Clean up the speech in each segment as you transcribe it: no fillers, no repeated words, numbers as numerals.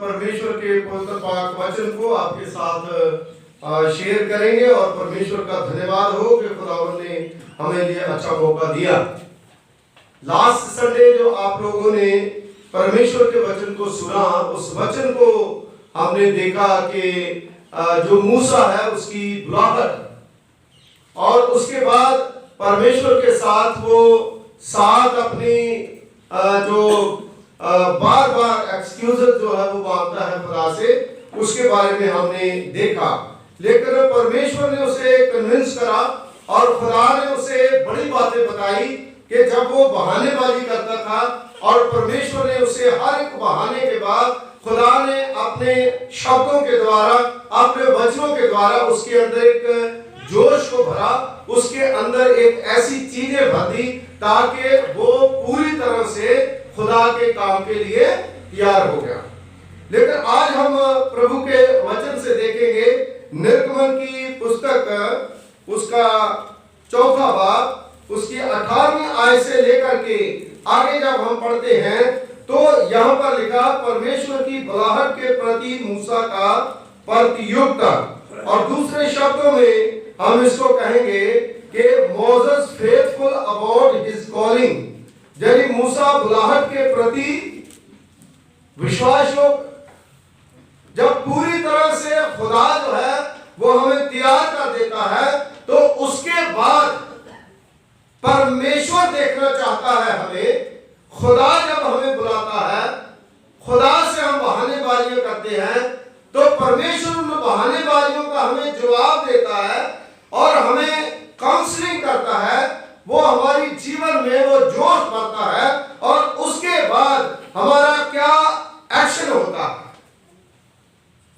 परमेश्वर के पवित्र पाक वचन को आपके साथ शेयर करेंगे और परमेश्वर का धन्यवाद हो कि खुदावंद ने हमें ये अच्छा मौका दिया। लास्ट संडे जो आप लोगों ने परमेश्वर के वचन को सुना, उस वचन को हमने देखा कि जो मूसा है उसकी बुलाहट, और उसके बाद परमेश्वर के साथ वो साथ अपनी जो बार बार एक्सक्यूज जो है वो मांगता है खुदा से, उसके बारे में हमने देखा। लेकिन परमेश्वर ने उसे कन्विंस करा और खुदा ने उसे बड़ी बातें बताई कि जब वो बहानेबाजी करता था और परमेश्वर ने उसे हर एक बहाने के बाद खुदा ने अपने शब्दों के द्वारा, अपने वचनों के द्वारा उसके अंदर एक जोश को भरा, उसके अंदर एक ऐसी चीजें भर दी ताकि वो पूरी तरह से खुदा के काम के लिए तैयार हो गया। लेकिन आज हम प्रभु के वचन से देखेंगे निर्गमन की पुस्तक उसका 4वां बाब, उसकी 18वीं आयत से लेकर के आगे जब हम पढ़ते हैं तो यहाँ पर लिखा परमेश्वर की बुलाहट के प्रति मूसा का प्रत्युत्तर, और दूसरे शब्दों में हम इसको कहेंगे कि Moses faithful about his calling, यानी मूसा बुलाहट के प्रति विश्वासयोग। जब पूरी तरह से खुदा जो है वो हमें तैयार कर देता है तो उसके बाद परमेश्वर देखना चाहता है हमें। खुदा जब हमें बुलाता है, खुदा से हम बहानेबाजियां करते हैं तो परमेश्वर उन बहानेबाजियों का हमें जवाब देता है और हमें काउंसलिंग करता है। वो हमारी जीवन में वो जोश भरता है और उसके बाद हमारा क्या एक्शन होता है।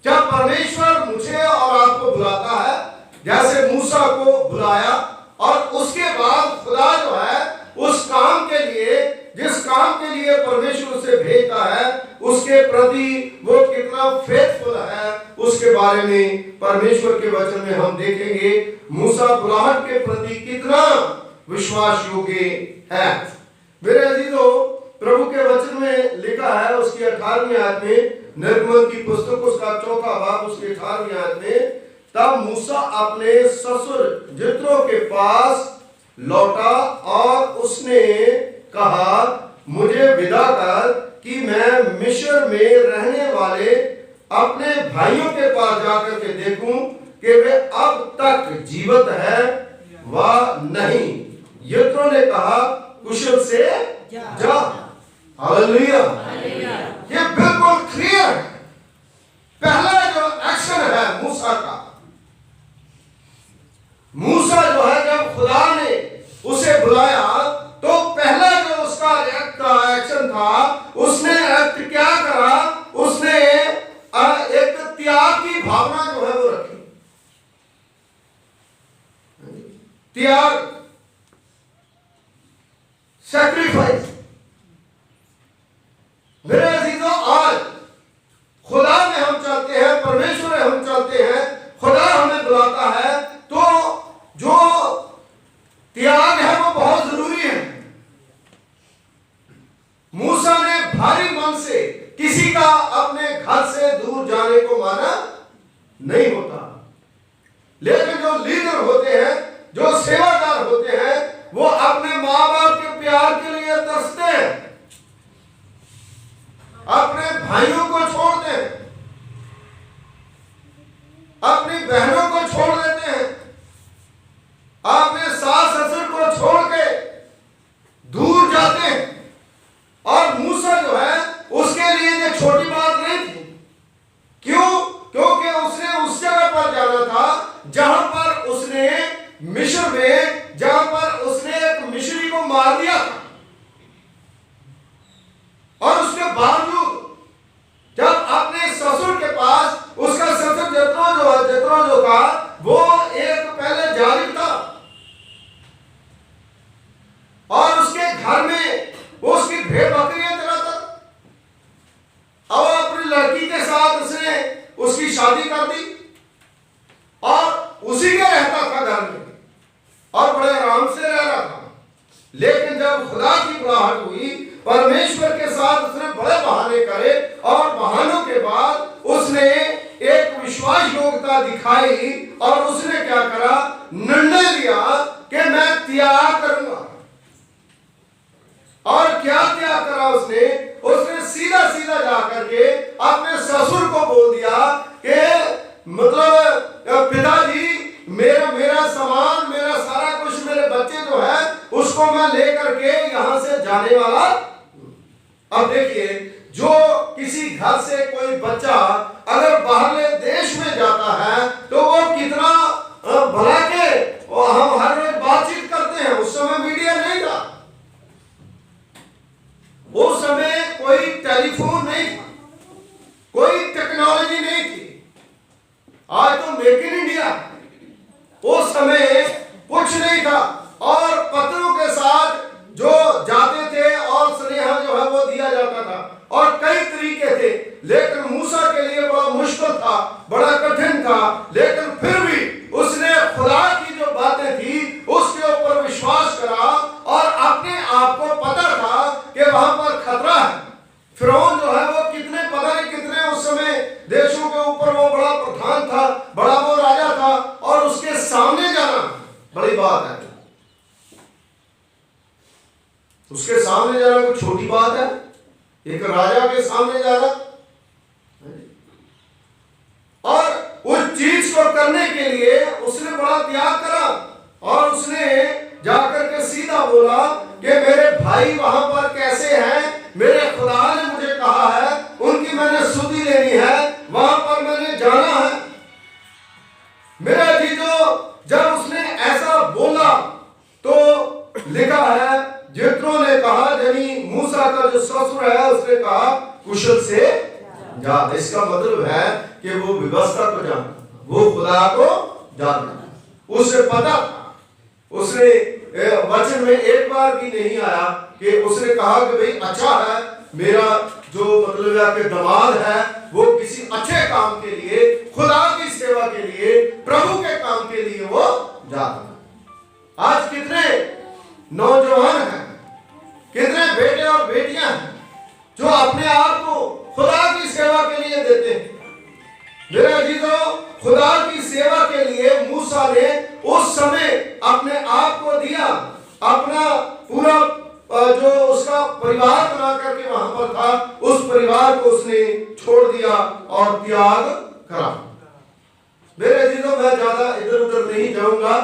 जब परमेश्वर मुझे और आपको बुलाता है, जैसे मूसा को बुलाया, और उसके बाद खुदा जो है उस काम के लिए, जिस काम के लिए परमेश्वर उसे भेजता है, उसके प्रति वो कितना फेथफुल है, उसके बारे में परमेश्वर के वचन में हम देखेंगे। मूसा बुलाहट के प्रति कितना विश्वास योग्य है। मेरे अजीजों, प्रभु के वचन में लिखा है उसकी 18वीं आयत में, निर्गमन की पुस्तक उसका 4वां बाब उसकी 18वीं आयत में, तब मूसा अपने ससुर जित्रो के पास लौटा और उसने कहा, मुझे विदा कर कि मैं मिस्र में रहने वाले अपने भाइयों के पास जाकर के देखूं कि वे अब तक जीवित है व नहीं। यित्रो ने कहा, कुशल से जा। हालेलुया। ये बिल्कुल क्लियर है। पहला जो एक्शन है मूसा का, मूसा जो है जब खुदा ने उसे बुलाया तो पहला जो उसका एक्शन था, उसने क्या करा, उसने एक त्याग की भावना जो है वो रखी। त्याग, सैक्रिफाइस। मेरे अजीजों, आज खुदा में हम चलते हैं, परमेश्वर में हम चलते हैं, खुदा हमें बुलाता है तो जो त्याग है वो बहुत जरूरी है। मूसा ने भारी मन से किसी का अपने घर से दूर जाने को माना नहीं होता, लेकिन जो लीडर होते हैं, जो सेवादार होते हैं, वो अपने माँ बाप के प्यार के लिए तरसते हैं, अपने भाइयों को छोड़ते हैं, अपनी बहनों को छोड़ देते हैं, अपने सास ससुर को छोड़ के दूर जाते हैं। और मूसा जो है उसके लिए ये छोटी बात नहीं थी। क्यों? क्योंकि उसने उस जगह पर जाना था जहां पर उसने मिस्र में, जहां पर उसने एक मिस्री को मार दिया था, और उसके बावजूद जब अपने ससुर के पास, उसका ससुर जत्रो जो था वो एक पहले जालिम था और उसके घर में वो उसकी भेड़ बकरियां चलाता। अब अपनी लड़की के साथ उसने उसकी शादी कर दी और उसी के रहता था घर में और बड़े आराम से रह रहा था। लेकिन जब खुदा की बुलाहट हुई, परमेश्वर के साथ उसने बड़े बहाने करे और बहानों के बाद दिखाई और उसने क्या करा, निर्णय लिया कि मैं त्याग करूंगा। और क्या त्याग करा उसने? उसने सीधा सीधा जाकर के अपने ससुर को बोल दिया कि मतलब पिताजी, मेरा सामान, मेरा सारा कुछ, मेरे बच्चे जो है उसको मैं लेकर के यहां से जाने वाला। अब देखिए, जो किसी घर से कोई बच्चा अगर बाहरले देश में जाता है तो वो कितना भला के हम हर रोज बातचीत करते हैं। उस समय मीडिया नहीं था, उस समय कोई टेलीफोन नहीं था, कोई टेक्नोलॉजी नहीं थी। आज तो मेक इन इंडिया, उस समय कुछ नहीं था। और पत्रों के साथ जो जाते थे और स्नेह जो है वो दिया जाता था, और कई तरीके थे। लेकिन मूसा के लिए बड़ा मुश्किल था, बड़ा कठिन था, लेकिन फिर भी उसने खुदा की जो बातें थी उसके ऊपर विश्वास करा। और अपने आप को पता था कि वहां पर खतरा है। फिरौन जो है वो कितने, पता नहीं कितने उस समय देशों के ऊपर वो बड़ा प्रधान था, बड़ा वो राजा था, और उसके सामने जाना बड़ी बात है। उसके सामने जाना कोई छोटी बात है? एक राजा के सामने जाना। और उस चीज को करने के लिए उसने बड़ा त्याग करा, और उसने जाकर के सीधा बोला कि मेरे भाई वहां पर कैसे हैं, मेरे खुदा ने मुझे कहा है, उनकी मैंने स्तुति लेनी है, वहां पर मैंने जाना है। मेरा जीजो, जब उसने ऐसा बोला तो लिखा है, जित्रो ने कहा, यानी मूसा का जो ससुर है उसने कहा कुशल से जा। इसका मतलब है कि वो व्यवस्था को जानता, वो खुदा को जानता, उसे पता था। उसने वचन में एक बार भी नहीं आया कि उसने कहा कि भाई अच्छा है, मेरा जो मतलब है कि दामाद है वो किसी अच्छे काम के लिए, खुदा की सेवा के लिए, प्रभु के काम के लिए वो जाता है। आज कितने नौजवान हैं, कितने बेटे और बेटियां हैं जो अपने आप को खुदा की सेवा के लिए देते हैं। मेरे अजीजों, खुदा की सेवा के लिए मूसा ने उस समय अपने आप को दिया, अपना पूरा जो उसका परिवार बना करके वहां पर था, उस परिवार को उसने छोड़ दिया और त्याग करा। मेरे अजीजों, मैं ज्यादा इधर उधर नहीं जाऊंगा।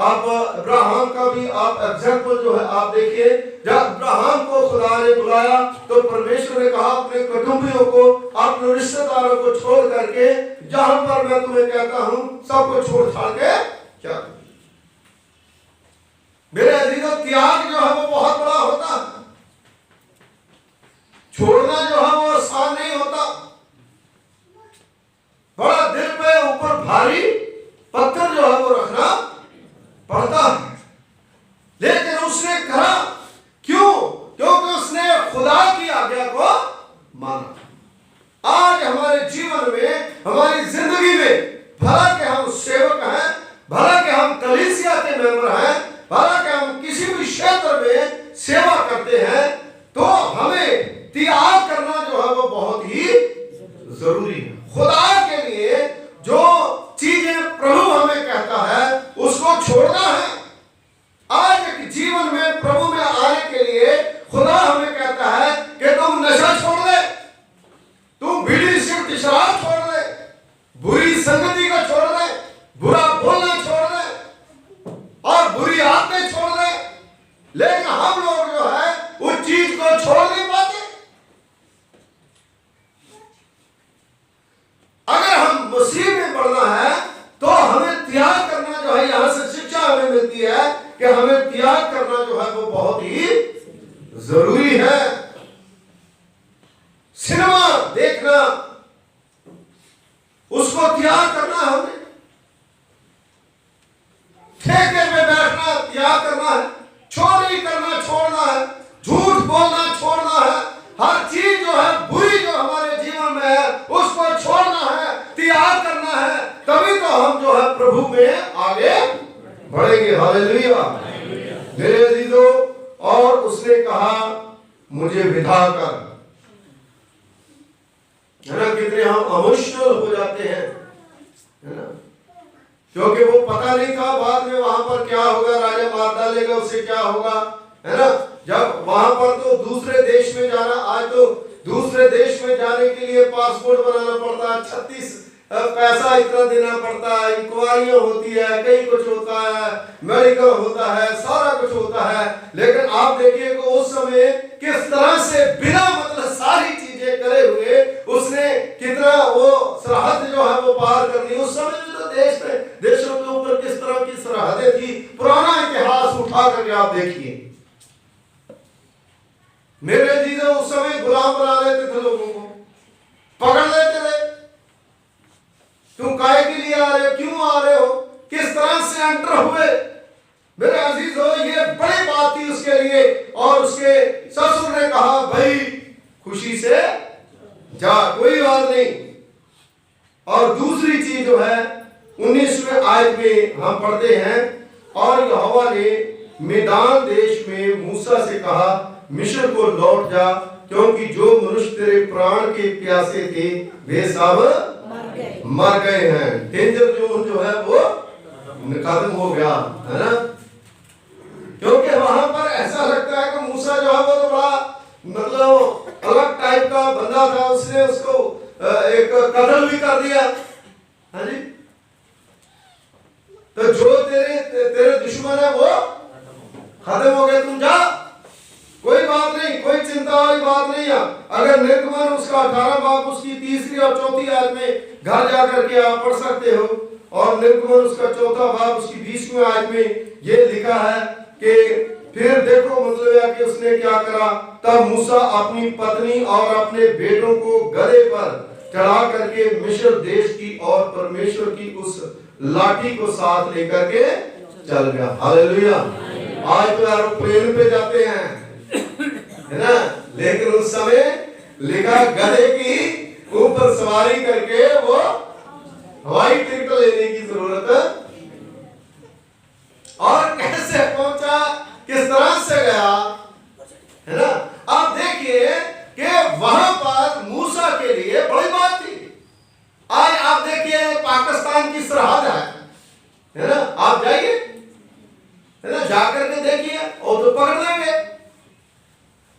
आप अब्राहम का भी आप एग्जाम्पल जो है आप देखिए, जब अब्राहम को खुदा ने बुलाया तो परमेश्वर ने कहा अपने कुटुंबियों को, अपने रिश्तेदारों को छोड़ करके जहां पर मैं तुम्हें कहता हूं सबको छोड़ छाड़ के क्या। मेरे अजीजों, त्याग जो है वो बहुत बड़ा होता है, छोड़ना जो है वो आसान नहीं होता। बड़ा दिल पे ऊपर भारी पत्थर जो है वो रखना पड़ता है। लेकिन उसने कहा, क्यों? क्योंकि उसने खुदा की आज्ञा को माना। आज हमारे जीवन में, हमारी जिंदगी में, भला कि हम सेवक हैं, भला कि हम कलीसिया के मेंबर हैं, भला कि हम किसी भी क्षेत्र में सेवा करते हैं, तो हमें त्याग करना जो है वो बहुत ही जरूरी है। खुदा के लिए जो चीजें प्रभु हमें कहता है उसको छोड़ना है। आज एक जीवन में प्रभु में आने के लिए खुदा हमें कहता है कि तुम नशा छोड़ दे, तुम बीड़ी सिगरेट शराब छोड़ दे, बुरी संगति को छोड़ दे, बुरा बोलना छोड़ दे और बुरी आदतें छोड़ दे। लेकिन हम लोग जो है उस चीज को छोड़ नहीं पाते। अगर हम मसीह में बढ़ना है तो हमें त्याग करना जो है, यहां से शिक्षा हमें मिलती है कि हमें त्याग करना जो है वो बहुत ही जरूरी है। सिनेमा देखना, उसको त्याग करना है हमें। ठेके पे बैठना त्याग करना है, चोरी करना छोड़ना है, झूठ बोलना छोड़ना है, हर चीज जो है बुरी जो हमारे जीवन में है उसको छोड़ना है, त्याग करना है। तभी तो हम जो है प्रभु में आगे बढ़ेंगे। हालेलुया। मेरे अजीजों, और उसने कहा मुझे विदा कर। है ना, कितने हम इमोशनल हो जाते हैं, है ना। क्योंकि वो पता नहीं था बाद में वहां पर क्या होगा, राजा मार डालेगा, उससे क्या होगा, है ना। जब वहां पर तो दूसरे देश में जाना, आज तो दूसरे देश में जाने के लिए पासपोर्ट बनाना पड़ता है, 36 पैसा इतना देना पड़ता है, इंक्वायरियां होती है, कई कुछ होता है, मेडिकल होता है, सारा कुछ होता है। लेकिन आप देखिए कि उस समय किस तरह से बिना मतलब सारी चीजें करे हुए उसने कितना वो सरहद जो है वो पार कर दी। उस समय में तो देशों के ऊपर किस तरह की सरहदें थी, पुराना इतिहास उठा करके आप देखिए। मेरे जीजो उस समय गुलाम बना लेते थे, लोगों को पकड़ लेते थे, तुम काहे के लिए आ रहे हो, क्यों आ रहे हो, किस तरह से एंटर हुए। मेरे अजीज हो, ये बड़ी बात थी उसके लिए। और उसके ससुर ने कहा भाई खुशी से जा, कोई बात नहीं। और दूसरी चीज जो है 19वें आयत में हम पढ़ते हैं, और यहोवा ने मैदान देश में मूसा से कहा मिस्र को लौट जा, क्योंकि जो मनुष्य तेरे प्राण के प्यासे थे वे सब मर गए हैं। डेंजर जोन जो है वो खत्म हो गया, है ना। क्योंकि वहां पर ऐसा लगता है कि मूसा जो है वो तो बड़ा मतलब अलग टाइप का बंदा था, उसने उसको एक कत्ल भी कर दिया, हाँ जी। तो जो तेरे दुश्मन है वो खत्म हो गए, तुम जा, कोई बात नहीं, कोई चिंता वाली बात नहीं है। अगर निर्गमन उसका 18 बाब उसकी 3री और 4थी आयत में घर जाकर के आप पढ़ सकते हो, और निर्गमन उसका 4था बाब उसकी 20वीं आयत में ये लिखा है कि फिर देखो मतलब है कि उसने क्या करा। तब मूसा अपनी पत्नी और अपने बेटों को गधे पर चढ़ा करके मिस्र देश की और परमेश्वर की उस लाठी को साथ लेकर के चल गया। हालेलुया। आज तो एरोप्लेन पे जाते हैं, है ना, लेकिन उस समय लिखा गधे की ऊपर सवारी करके वो हवाई टिकट लेने की जरूरत। और कैसे पहुंचा, किस तरह से गया, है ना। आप देखिए कि वहां पर मूसा के लिए बड़ी बात थी। आज आप देखिए पाकिस्तान की सरहद है ना, आप जाइए, है ना, जाकर के देखिए और तो पकड़ लेंगे।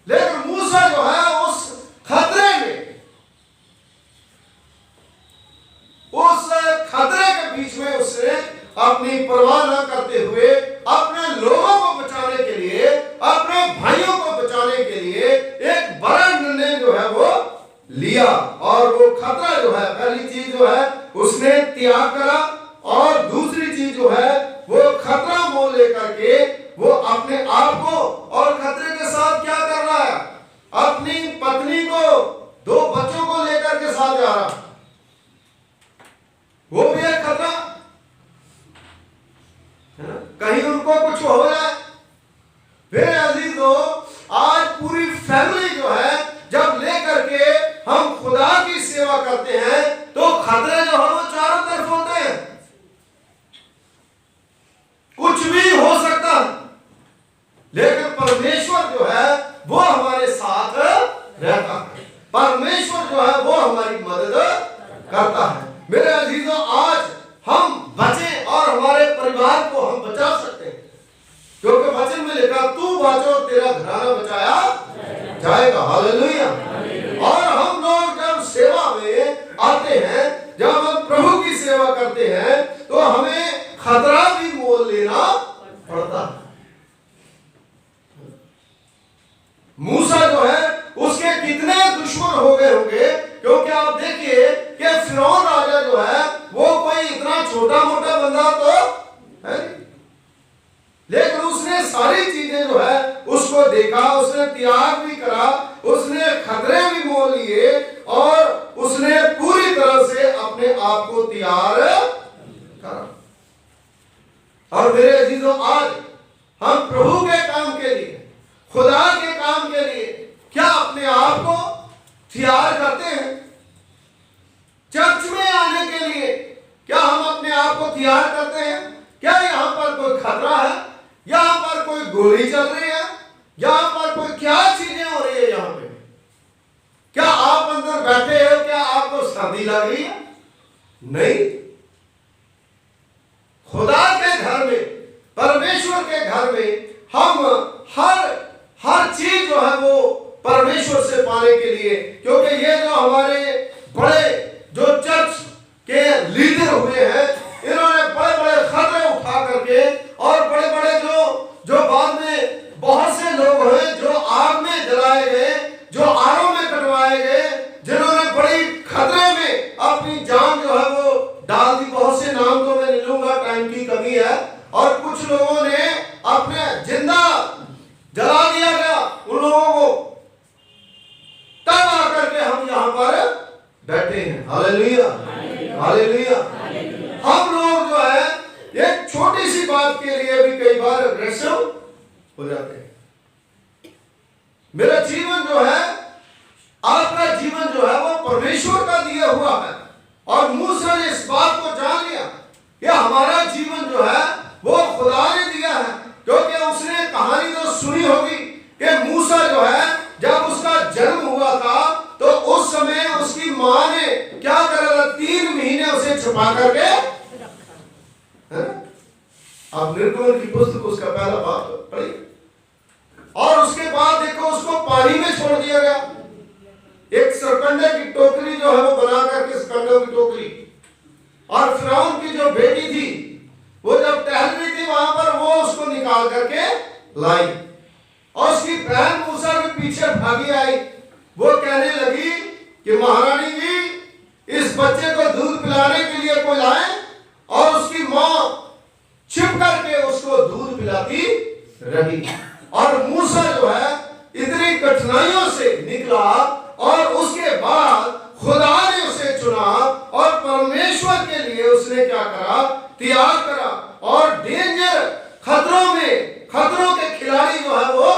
लेकिन मूसा जो है उस खतरे में, उस खतरे के बीच में उसने अपनी परवाह न करते हुए अपने लोगों को बचाने के लिए, अपने भाइयों को बचाने के लिए एक बड़ा निर्णय जो है वो लिया। और वो खतरा जो है, पहली चीज जो है उसने त्याग करा, और दूसरी चीज जो है वो खतरा मोल लेकर के वो अपने आप को, और खतरे के साथ क्या कर रहा है, अपनी पत्नी को, 2 बच्चों को लेकर के साथ जा रहा, वो भी एक खतरा है ना, कहीं उनको कुछ हो जाए। फिर अजीजों, आज पूरी फैमिली जो है जब लेकर के हम खुदा की सेवा करते हैं तो खतरे जो है वो चारों तरफ होते हैं, कुछ भी हो सकता है, लेकिन परमेश्वर जो है वो हमारे साथ रहता है, परमेश्वर जो है वो हमारी मदद करता है। मेरे अजीजों, आज हम बचे और हमारे परिवार को हम बचा सकते हैं, क्योंकि वचन में लिखा तू बचो तेरा घराना बचाया जाएगा। हालेलुया। और हम लोग जब सेवा में आते हैं, जब हम प्रभु की सेवा करते हैं, तो हमें खतरा भी मोल लेना पड़ता है। मूसा जो है उसके कितने दुश्मन हो गए होंगे, क्योंकि आप देखिए कि फिरौन राजा जो है वो कोई इतना छोटा मोटा बंदा तो है, लेकिन उसने सारी चीजें जो है उसको देखा, उसने त्याग भी करा, उसने खतरे भी मोल लिए, और उसने पूरी तरह से अपने आप को तैयार करा। और मेरे अजीजों, आज हम प्रभु के काम के लिए, खुदा के काम के लिए क्या अपने आप को तैयार करते हैं? चर्च में आने के लिए क्या हम अपने आप को तैयार करते हैं? क्या यहाँ पर कोई खतरा है? यहाँ पर कोई गोली चल रही है? यहाँ पर कोई क्या चीजें हो रही है? यहाँ पे क्या आप अंदर बैठे हो? क्या आपको सर्दी लग रही है? नहीं, खुदा के घर में, परमेश्वर के घर में हम हर चीज जो है वो परमेश्वर से पाने के लिए, क्योंकि ये जो हमारे बड़े जो चर्च के लीडर हुए हैं, इन्होंने बड़े बड़े खतरे उठा करके और बड़े बड़े जो बाद में बहुत से लोग हैं जो आग में जलाए गए, जो आरों में कटवाए गए, जिन्होंने बड़ी खतरे में अपनी जान जो है वो डाल दी। बहुत से नाम तो मैं नहीं लूंगा, टाइम की कमी है। और कुछ लोगों ने अपने जिंदा जला दिया गया उन लोगों को, तब आकर के हम यहाँ पर बैठे हैं। Hallelujah, hallelujah. हम लोग जो है एक छोटी सी बात के लिए भी कई बार अग्रेसिव हो जाते हैं। मेरा जीवन जो है, आपका जीवन जो है वो परमेश्वर का दिया हुआ है, और मूसा ने इस बात को जान लिया कि हमारा जीवन जो है वो खुदा ने दिया है। क्योंकि उसने कहानी तो सुनी होगी कि मूसा जो है जब उसका जन्म हुआ था तो उस समय उसकी मां ने क्या करा, 3 महीने उसे छुपा करके, आप निर्गमन की पुस्तक उसका पहला बात पढ़िए, और उसके बाद देखो उसको पानी में छोड़ दिया गया। एक सरकंडे की टोकरी जो है वो बना करके, सरकंडों की टोकरी, और फिरौन की जो बेटी थी वो जब टहल रही थी वहां पर, वो उसको निकाल करके लाई, और उसकी बहन मूसा के पीछे भागी आई। वो कहने लगी कि महारानी जी इस बच्चे को दूध पिलाने के लिए कोई लाए, और उसकी मां छिप करके उसको दूध पिलाती रही। और मूसा जो है इतनी कठिनाइयों से निकला, और उसके बाद खुदा ने उसे चुना, और परमेश्वर के लिए उसने क्या करा, तैयार करा। और डेंजर खतरों में, खतरों के खिलाड़ी जो है वो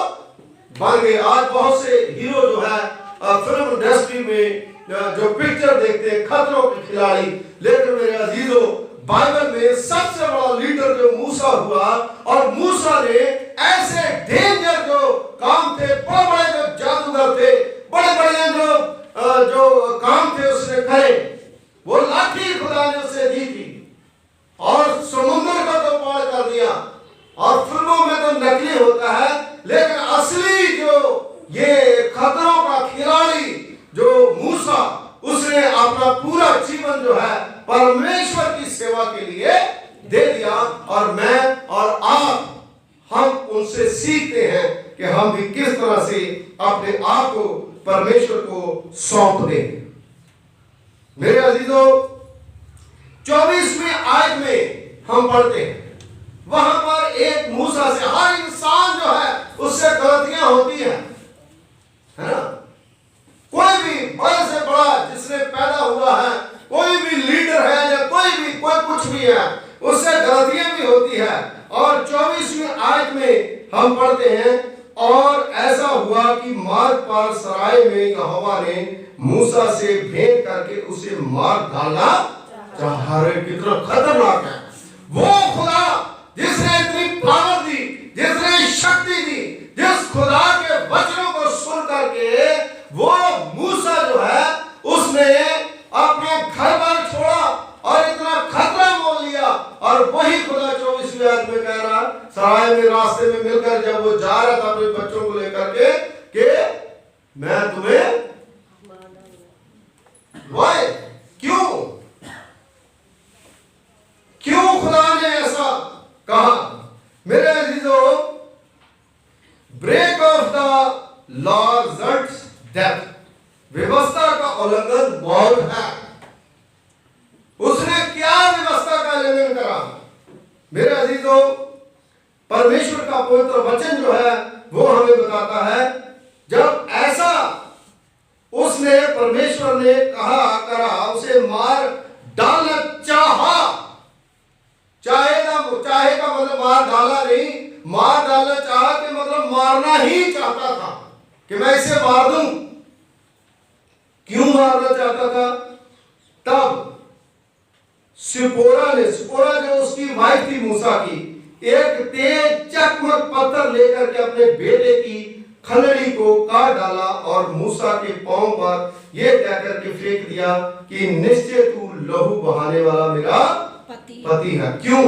बन गए। आज बहुत से हीरो जो है फिल्म इंडस्ट्री में जो पिक्चर देखते हैं, खतरों के खिलाड़ी, लेकिन मेरे अजीजों बाइबल में सबसे बड़ा लीडर जो मूसा हुआ, और मूसा ने ऐसे डेंजर जो काम थे, बड़े बड़े जो जादूगर थे, बड़े बड़े जो काम थे उसने करे। वो लाठी खुदा ने उसे दी थी, और समुद्र का तो पार कर दिया। और फिल्मों में तो नकली होता है, लेकिन असली जो ये खतरों का खिलाड़ी जो मूसा, उसने अपना पूरा जीवन जो है परमेश्वर की सेवा के लिए दे दिया। और मैं और आप, हम उनसे सीखते हैं कि हम भी किस तरह से अपने आप को परमेश्वर को सौंप दें। मेरे अजीजों, 24वें आयत में हम पढ़ते हैं, वहां पर एक मूसा से, हर इंसान जो है उससे गलतियां होती हैं, है ना। कोई भी बड़े से बड़ा जिसने पैदा हुआ है, कोई भी लीडर है या कोई कुछ भी है, उससे गलतियां भी होती है। और 24वें आयत में हम पढ़ते हैं, और ऐसा हुआ कि मार्ग पर सराय में यहोवा ने मूसा से भेंट करके उसे मार डालना चाहा। कितना खतरनाक है वो खुदा जिसने इतनी पावर दी, जिसने शक्ति दी, जिस खुदा के वचनों को सुन करके वो मूसा जो है उसने अपने घर बार छोड़ा और इतना खतरा मोल लिया। और वही खुदा 24वें आयत में कह रहा, सराय में रास्ते में मिलकर जब वो जा रहा था अपने बच्चों को लेकर के, कि मैं तुम्हें वाई, क्यों खुदा ने ऐसा कहा। मेरे अजीजों, break of the law results death, व्यवस्था का उल्लंघन मौत है। उसने क्या व्यवस्था का उल्लंघन करा। मेरे अजीजों, परमेश्वर का पवित्र वचन जो है वो हमें बताता है, जब ऐसा उसने, परमेश्वर ने कहा करा, उसे मार डालना चाहा। चाहे का मतलब मार डाला नहीं, मार डालना चाहा कि मतलब मारना ही चाहता था कि मैं इसे मार दूं। क्यों मारना चाहता था? तब सिपोरा जो उसकी वाइफ थी मूसा की, एक तेज चकमक पत्थर लेकर के अपने बेटे की खलड़ी को काट डाला और मूसा के पांव पर यह कहकर के फेंक दिया कि निश्चय तू लहू बहाने वाला मेरा पति है। क्यों?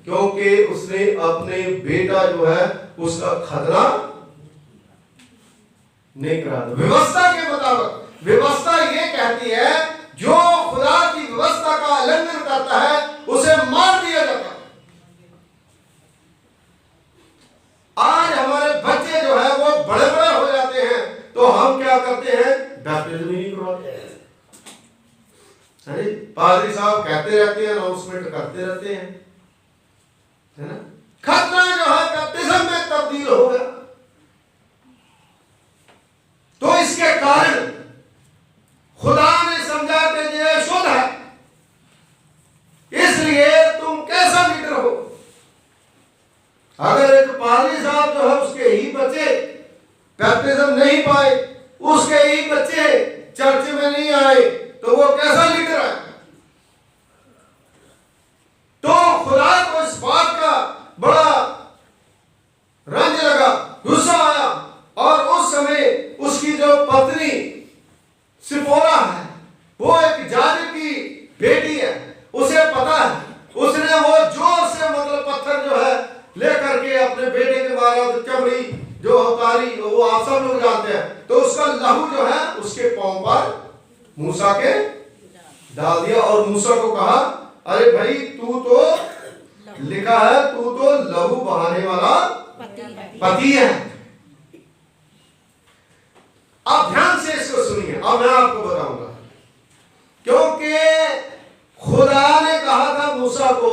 क्योंकि उसने अपने बेटा जो है उसका खतना नहीं करा था व्यवस्था के मुताबिक। व्यवस्था ये कहती है जो खुदा की व्यवस्था का उल्लंघन करता है उसे मार दिया जाता है। आज हमारे बच्चे जो है वो बड़े बड़े हो जाते हैं तो हम क्या करते हैं, बैप्टिज्म ही नहीं करवाते। अरे पादरी साहब कहते रहते हैं, अनाउंसमेंट करते रहते हैं, है ना। खतना जो है बैप्टिज्म में तब्दील हो गया। तो इसके कारण खुदा ने समझा कि ये शुद्ध है, इसलिए तुम कैसा लीडर हो। अगर एक पादरी साहब जो है उसके ही बच्चे बैप्टिज्म नहीं पाए, उसके ही बच्चे चर्च में नहीं आए, तो वो कैसा लीडर है। तो खुदा को इस बात का बड़ा रंज लगा, गुस्सा आया, और उस समय उसकी जो पत्नी सिपोरा है वो एक जाजिब की बेटी है, उसे पता है, उसने वो जोर से मतलब पत्थर जो है लेकर के अपने बेटे के बारे चमड़ी जो उतारी, वो आप सब लोग जानते हैं, तो उसका लहू जो है उसके पांव पर मूसा के डाल दिया और मूसा को कहा, अरे भाई तू तो लिखा है तू तो लहू बहाने वाला पति है। अब ध्यान से इसको सुनिए, अब मैं आपको बताऊंगा, क्योंकि खुदा ने कहा था मूसा को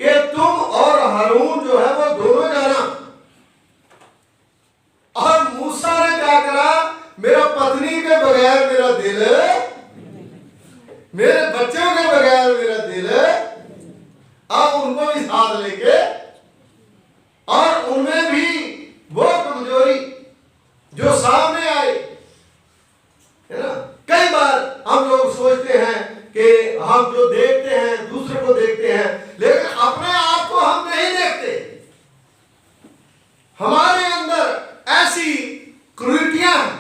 कि तुम और हारून जो है वो दोनों जाना, और मूसा ने क्या करा, मेरा पत्नी के बगैर मेरा दिल, मेरे बच्चों के बगैर मेरा दिल, अब उनको भी साथ लेके, और उनमें भी वो कमजोरी जो सामने आई, है ना। कई बार हम लोग सोचते हैं कि हम जो देखते हैं दूसरे को देखते हैं, लेकिन अपने आप को हम नहीं देखते। हमारे अंदर ऐसी क्रूरतियां हैं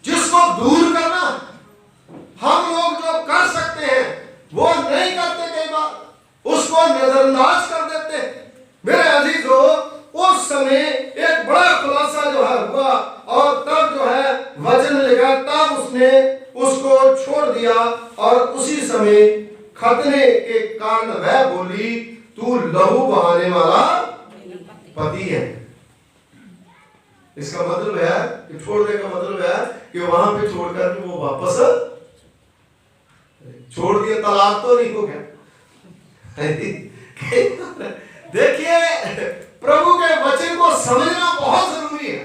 जिसको दूर करना हम लोग जो कर सकते हैं वो नहीं करते, कई बार उसको नजरअंदाज कर देते हैं। मेरे अजीजों, उस समय एक बड़ा खुलासा जो है हुआ, और तब जो है वचन लिखा, तब उसने उसको छोड़ दिया, और उसी समय खतने के कारण वह बोली, तू लहू बहाने वाला पति है। इसका मतलब है कि छोड़ने का मतलब है कि वहां पे छोड़कर के वो वापस छोड़ दिया, तलाक तो नहीं हो गया। देखिए, प्रभु के वचन को समझना बहुत जरूरी है।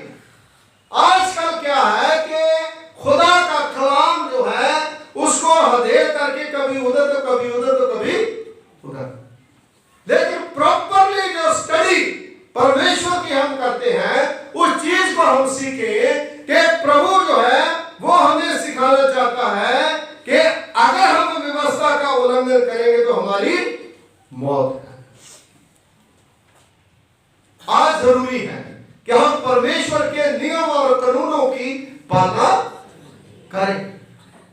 आजकल क्या है कि खुदा का कलाम जो है उसको हदेल करके कभी उधर तो कभी उधर तो कभी उधर, लेकिन प्रॉपरली जो स्टडी परमेश्वर की हम करते हैं, उस चीज को हम सीखें कि प्रभु जो है वो हमें सिखाना चाहता है कि अगर हम व्यवस्था का उल्लंघन करेंगे तो हमारी मौत है। आज जरूरी है कि हम परमेश्वर के नियम और कानूनों की पालना करें।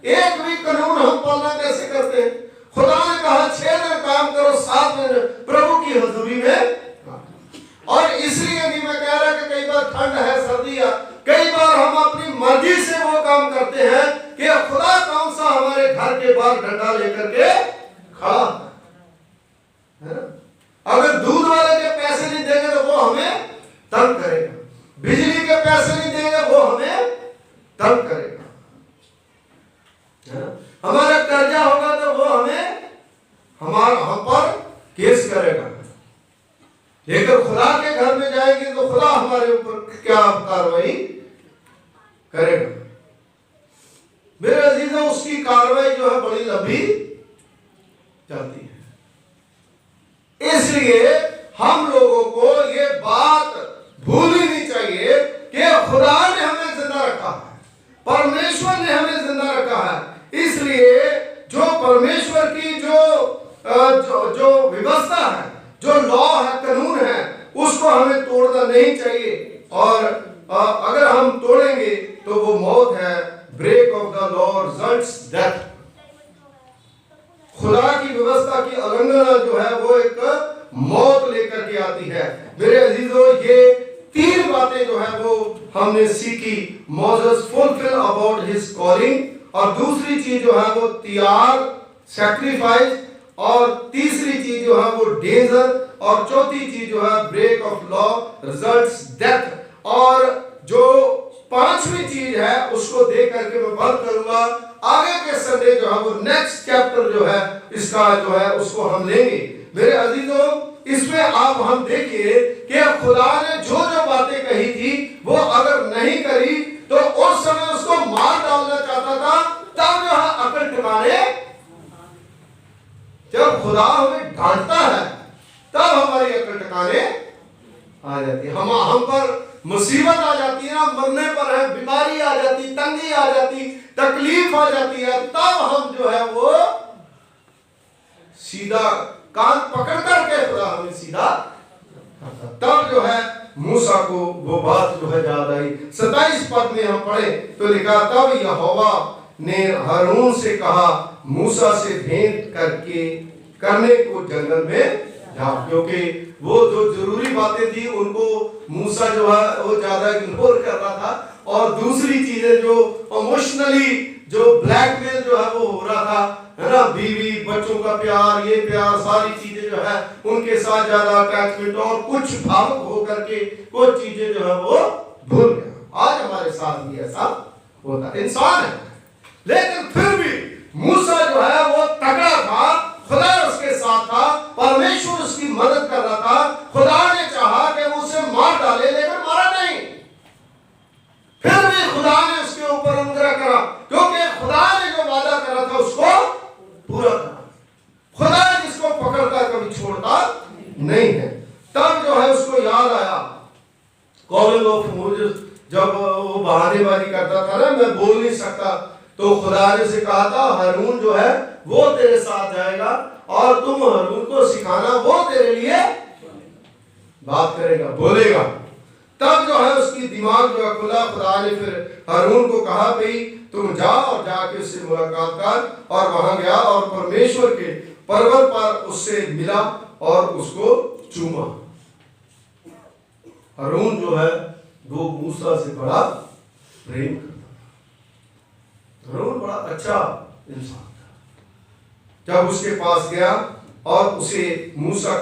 एक भी कानून हम पालना कैसे करते हैं? खुदा ने कहा 6 दिन काम करो, 7 दिन प्रभु की हजूरी में। और इसलिए भी मैं कह रहा कि कई बार ठंड है, सर्दी है, कई बार हम अपनी मर्जी से वो काम करते हैं कि खुदा कौन सा हमारे घर के बाहर डंडा लेकर के खड़ा है ना। अगर दूध वाले के पैसे नहीं देंगे तो वो हमें तंग करेगा, बिजली के पैसे नहीं देंगे वो हमें तंग करेगा, हमारा कर्जा होगा तो वो हमें हम पर केस करेगा। लेकिन खुदा के घर में जाएंगे तो खुदा हमारे ऊपर क्या कार्रवाई करेगा। मेरे अजीजों, उसकी कार्रवाई जो है बड़ी लंबी चलती है। इसलिए हम लोगों को ये बात भूलनी नहीं चाहिए कि खुदा ने हमें जिंदा रखा है, परमेश्वर ने हमें जिंदा रखा है। इसलिए जो परमेश्वर की जो व्यवस्था है, जो लॉ है, कानून है, उसको हमें तोड़ना नहीं चाहिए। और अगर हम तोड़ेंगे तो वो मौत है। Break of the law results death. खुदा की व्यवस्था की उल्लंघना जो है वो एक हमने सीखी, Moses fulfil about his calling, और दूसरी चीज जो है वो त्याग, सैक्रिफाइस, और तीसरी चीज जो है वो डेंजर, और चौथी चीज जो है break of law results death. और जो पांचवी चीज है उसको देख करके मैं बंद करूंगा। आगे के संडे जो है वो नेक्स्ट चैप्टर जो है इसका जो है उसको हम लेंगे। मेरे अजीजों, इसमें आप हम देखिए कि खुदा ने जो जो बातें कही थी वो अगर नहीं करी तो उस समय उसको मार डालना चाहता था। तब जो है अकल ठिकाने, जब खुदा हमें डांटता है तब हमारी अकल ठिकाने आ जाती है। हम पर मुसीबत आ जाती है, मरने पर है, बीमारी आ जाती, तंगी आ जाती, तकलीफ आ जाती है, तब हम जो है वो सीधा कान पकड़ करके खुदा हमें सीधा, तब जो है मूसा को वो बात जो है याद आई। 27 पद में हम पढ़े तो लिखा, तब यहोवा ने हारून से कहा, मूसा से भेंट करने को जंगल में जाओ, क्योंकि वो जो जरूरी बातें थी उनको मूसा जो है वो ज्यादा इग्नोर कर रहा था, और दूसरी चीजें जो इमोशनली जो ब्लैकमेल जो है वो हो रहा था, है ना, बीवी बच्चों का प्यार, ये प्यार, सारी चीजें जो है उनके साथ ज्यादा अटैचमेंट, और कुछ भावुक होकर के कुछ चीजें जो है वो भूल गया। आज हमारे साथ भी ऐसा होता है, इंसान है, लेकिन फिर भी मूसा जो है वो तगड़ा था, खुदा उसके साथ था, परमेश्वर उसकी मदद कर रहा था। खुदा ने चाहा कि वो उसे मार डाले, लेकिन मारा नहीं। फिर भी खुदा ने उसके ऊपर अनुग्रह करा, क्योंकि खुदा ने जो वादा करा था उसको पूरा करा। खुदा जिसको पकड़ता कभी छोड़ता नहीं है। तब जो है उसको याद आया, कॉलिंग ऑफ मोसेस, जब वो बहानेबाजी करता था ना, मैं बोल नहीं सकता, तो खुदा ने से कहा था हारून जो है वो तेरे साथ जाएगा, और तुम हारून को सिखाना, वो तेरे लिए बात करेगा, बोलेगा। तब जो है उसकी दिमाग जो है खुला, खुदा ने फिर हारून को कहा, भाई तुम जाओ और जाके उससे मुलाकात कर, और वहां गया और परमेश्वर के पर्वत पर उससे मिला और उसको चूमा। हारून जो है वो मूसा से बड़ा प्रेम करता, हारून बड़ा अच्छा इंसान था। जब उसके पास गया और उसे मूसा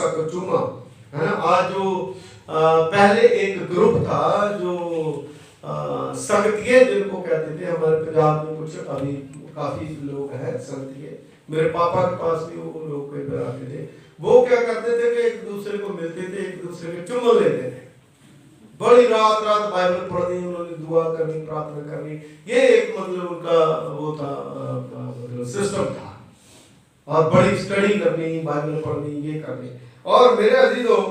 को चूमा, है ना। आज जो पहले एक ग्रुप था जो संगतिये जिनको कहते थे, हमारे पंजाब में कुछ अभी काफी लोग हैं संगतिये, मेरे पापा के पास भी वो लोग कई बार आते थे। वो क्या करते थे कि एक दूसरे को मिलते थे, एक दूसरे के चुम्बन लेते थे, बड़ी रात बाइबल पढ़नी, उन्होंने दुआ करनी, प्रार्थना करनी, ये एक मतलब उनका वो था, सिस्टम था, और बड़ी स्टडी करनी, बाइबल पढ़नी, ये करनी। और मेरे अजीजों,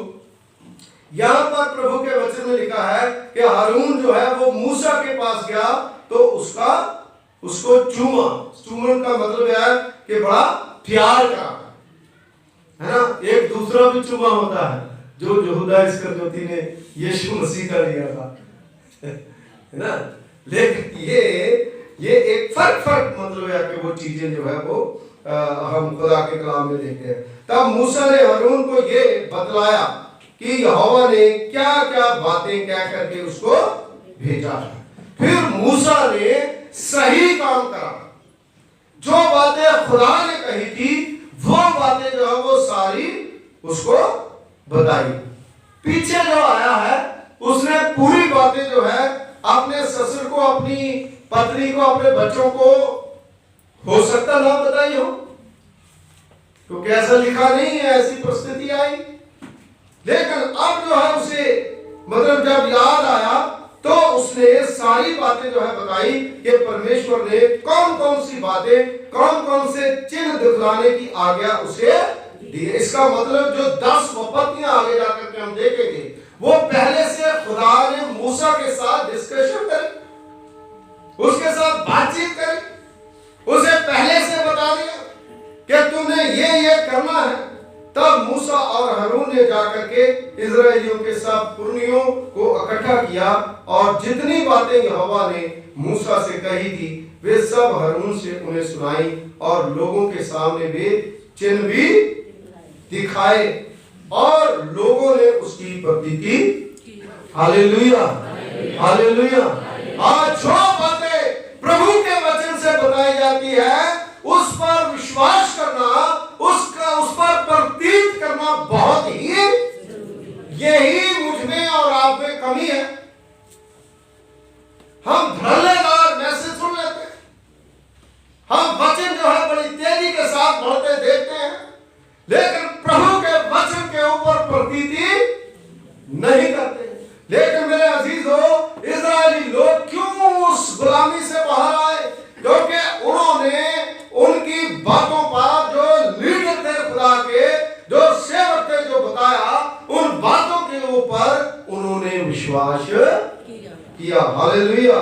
यहाँ पर प्रभु के वचन में लिखा है कि हारून जो है वो मूसा के पास गया तो उसको चूमा। चूमन का मतलब है कि बड़ा प्यार का, है ना। एक दूसरा भी चूमा होता है जो यहूदा इस्करियोती ने यीशु मसीह का लिया था, है ना। लेकिन ये एक फर्क मतलब है कि वो चीजें जो है वो हम खुदा के कलाम में देखते हैं। तब मूसा ने हारून को ये बतलाया कि यहोवा ने क्या क्या बातें कह करके उसको भेजा है। फिर मूसा ने सही काम करा, जो बातें खुदा ने कही थी वो बातें जो है वो सारी उसको बताई। पीछे जो आया है उसने पूरी बातें जो है अपने ससुर को, अपनी पत्नी को, अपने बच्चों को हो सकता ना बताई हो, क्योंकि ऐसा लिखा नहीं है, ऐसी परिस्थिति आई। लेकिन अब जो है उसे मतलब जब याद आया तो उसने सारी बातें जो है बताई कि परमेश्वर ने कौन कौन सी बातें, कौन कौन से चिन्ह दिखलाने की आज्ञा उसे दी। इसका मतलब जो 10 विपत्तियां आगे जाकर के हम देखेंगे, वो पहले से खुदा ने मूसा के साथ डिस्कशन करी, उसके साथ बातचीत करी, उसे पहले से बता दिया कि तुमने ये करना है। तब मूसा और हारून ने जाकर के इजराइलियों के सब पुरनियों को इकट्ठा किया, और जितनी बातें यहोवा ने मूसा से कही थी वे सब हारून से उन्हें सुनाई, और लोगों के सामने वे चिन्ह भी दिखाए, और लोगों ने उसकी भक्ति की। हालेलुया। हालेलुया। आज जो बातें प्रभु के वचन से बताई जाती है उस पर विश्वास करना, उस पर प्रतीत करना बहुत ही, यही मुझ में और आप में कमी है। हम धड़ल्लेदार मैसेज सुन लेते हैं, हम वचन जो है बड़ी तेजी के साथ बढ़ते देखते हैं, लेकिन प्रभु के वचन के ऊपर प्रतीति नहीं करते। लेकिन मेरे अजीजों, इजरायली लोग क्यों उस गुलामी से बाहर आए? क्योंकि उन्होंने उनकी बातों पर, जो लीडर थे खुदा के, जो सेवक थे, जो बताया, उन बातों के ऊपर उन्होंने विश्वास किया। हालेलुया।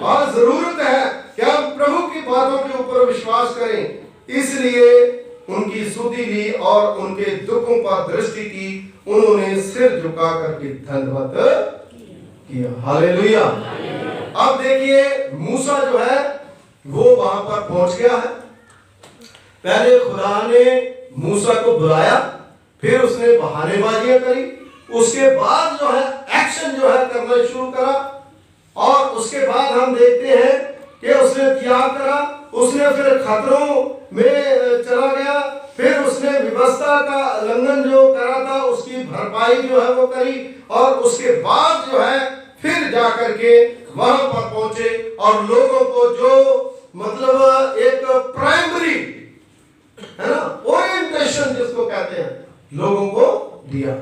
और जरूरत है कि हम प्रभु की बातों के ऊपर विश्वास करें। इसलिए उनकी स्तुति ली और उनके दुखों पर दृष्टि की, उन्होंने सिर झुका करके धन्यवाद किया। हालेलुया। अब देखिए, मूसा जो है वो वहां पर पहुंच गया है। पहले खुदा ने मूसा को बुलाया, फिर उसने बहानेबाजियां करी, उसके बाद जो है एक्शन जो है करना शुरू करा, और उसके बाद हम देखते हैं कि उसने त्याग करा, उसने फिर खतरों में चला गया, फिर उसने व्यवस्था का उल्लंघन जो करा था उसकी भरपाई जो है वो करी, और उसके बाद जो है फिर जाकर के वहां पर पहुंचे और लोगों को जो मतलब एक प्राइमरी है ना ओरिएंटेशन जिसको कहते हैं, लोगों को दिया।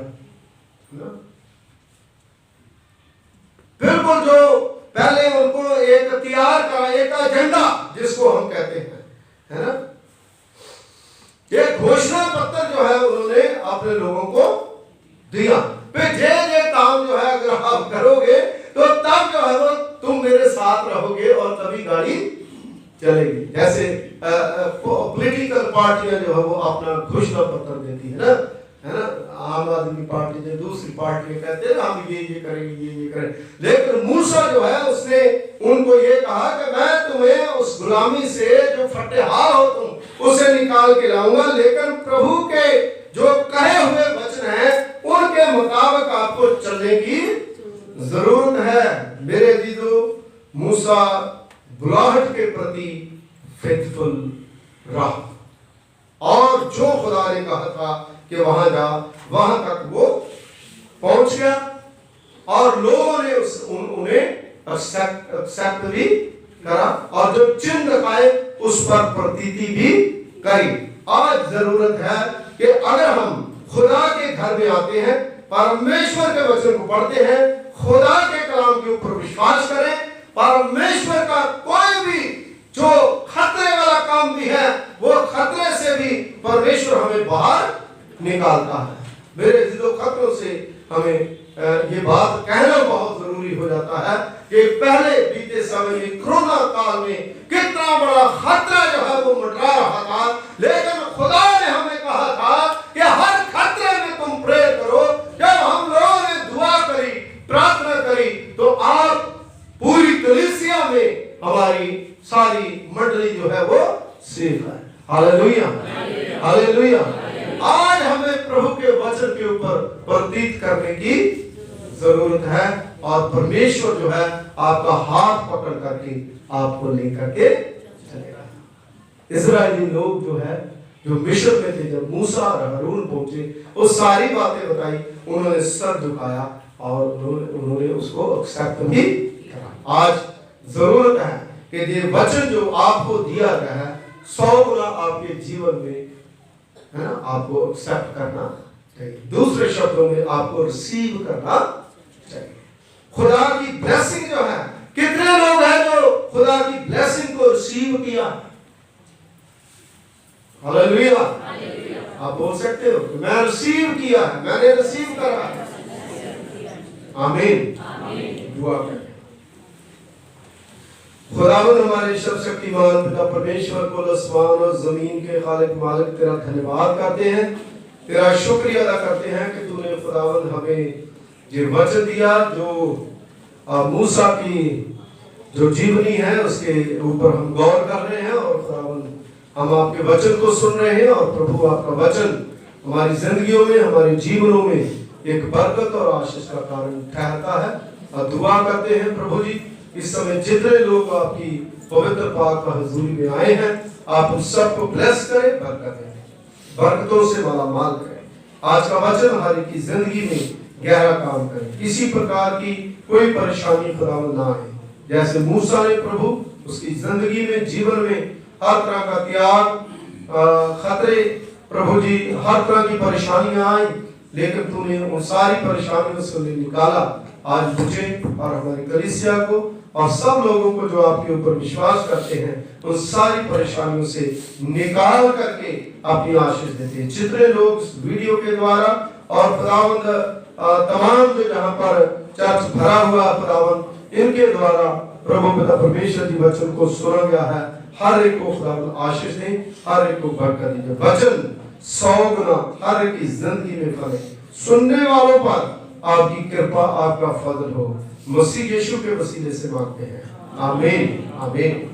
बिल्कुल जो पहले उनको एक तैयार करा, एक एजेंडा जिसको हम कहते हैं, है ना, एक घोषणा पत्र जो है उन्होंने अपने लोगों को दिया। फिर जे काम जो है अगर आप करोगे तो तब जो है वो तुम मेरे साथ रहोगे और तभी गाड़ी चलेगी। जैसे पॉलिटिकल पार्टियां जो है वो अपना घोषणा पत्र देती है ना, आम आदमी पार्टी ने, दूसरी पार्टी कहते हैं हम ये करेंगे, ये करेंगे। लेकिन मूसा जो है उसने उनको ये कहा कि मैं तुम्हें उस गुलामी से जो फटेहाल हो तुम उसे निकाल के लाऊंगा, लेकिन प्रभु के जो कहे हुए वचन हैं उनके मुताबिक आपको चलने की जरूरत है। मेरे दीदो, मूसा बुलाहट के प्रति फेथफुल रहा और जो खुदा ने कहा था कि वहां जा, वहां तक वो पहुंच गया और लोगों ने उन्हें एक्सेप्ट भी करा और जो चिन्ह दिखाए उस पर प्रतीति भी करी। आज जरूरत है कि अगर हम खुदा के घर में आते हैं, परमेश्वर के वचन को पढ़ते हैं, खुदा के कलाम के ऊपर विश्वास करें, परमेश्वर का कोई भी जो खतरे वाला काम भी है वो खतरे से भी परमेश्वर हमें बाहर निकालता है। मेरे दिलों खतरों से हमें ये बात कहना बहुत जरूरी हो जाता है कि पहले बीते समय में कोरोना काल में कितना बड़ा खतरा जो है वो मंडरा रहा था, लेकिन खुदा ने हमें कहा था कि हर खतरे में तुम प्रे करो। जब हम लोगों ने दुआ करी, प्रार्थना करी, तो आप पूरी कलीसिया में हमारी सारी मंडली जो है वो सेफ है। Hallelujah, hallelujah. आज हमें प्रभु के वचन के ऊपर प्रतीत करने की जरूरत है और परमेश्वर जो है आपका हाथ पकड़ करके आपको लेकर के चलेगा। इजरायली लोग जो है जो मिस्र में थे, जब मूसा और हारून पहुंचे, वो सारी बातें बताई, उन्होंने सर झुकाया और उन्होंने उसको एक्सेप्ट भी करा। आज जरूरत है कि ये वचन जो आपको दिया गया है 100 गुना आपके जीवन में, है ना, आपको एक्सेप्ट करना चाहिए। दूसरे शब्दों में आपको रिसीव करना चाहिए। खुदा की ब्लेसिंग जो है, कितने लोग हैं जो खुदा की ब्लेसिंग को रिसीव किया? हालेलुया। आप बोल सकते हो मैं रिसीव किया है, मैंने रिसीव करा है। आमीन। दुआ करें। खुदावंद हमारे सर्वशक्तिमान पिता परमेश्वर को आसमान और जमीन के खालिक मालिक तेरा धन्यवाद करते हैं, तेरा शुक्रिया अदा करते हैं कि तूने खुदावंद हमें ये वचन दिया जो मूसा की जो जीवनी है उसके ऊपर हम गौर कर रहे हैं और खुदावंद हम आपके वचन को सुन रहे हैं और प्रभु आपका वचन हमारी जिंदगियों में, हमारे जीवनों में एक बरकत और आशीष का कारण ठहरता है। दुआ करते हैं प्रभु जी, इस समय जितने लोग आपकी पवित्र पाक हजूरी में आए हैं, आप उन सबको ब्लेस करें, बरकत दें, बरकतों से मालामाल करें। आज का वचन हमारी की जिंदगी में गहरा काम करे, किसी प्रकार की कोई परेशानी खुदावंद ना आए। जैसे मूसा ने प्रभु उसकी जिंदगी में, जीवन में हर तरह का त्याग, खतरे प्रभु जी, हर तरह की परेशानियां आई, लेकिन तूने उन सारी परेशानियों से उन्हें निकाला। आज मुझे और हमारी कलीसिया को और सब लोगों को जो आपके ऊपर विश्वास करते हैं, उन सारी परेशानियों से निकाल करके अपनी आशीष देते हैं। जितने लोग इस वीडियो के द्वारा और खुदावंद तमाम जो जहाँ पर चर्च भरा हुआ खुदावंद, इनके द्वारा प्रभु पिता परमेश्वर जी वचन को सुना गया है, हर एक को खुदावंद आशीष दें, हर एक को बरकत दीजिए। वचन 100 गुना हर एक की जिंदगी में फले, सुनने वालों पर आपकी कृपा, आपका फजल हो। मसीह यीशु के वसीले से मांगते हैं, आमीन आमीन।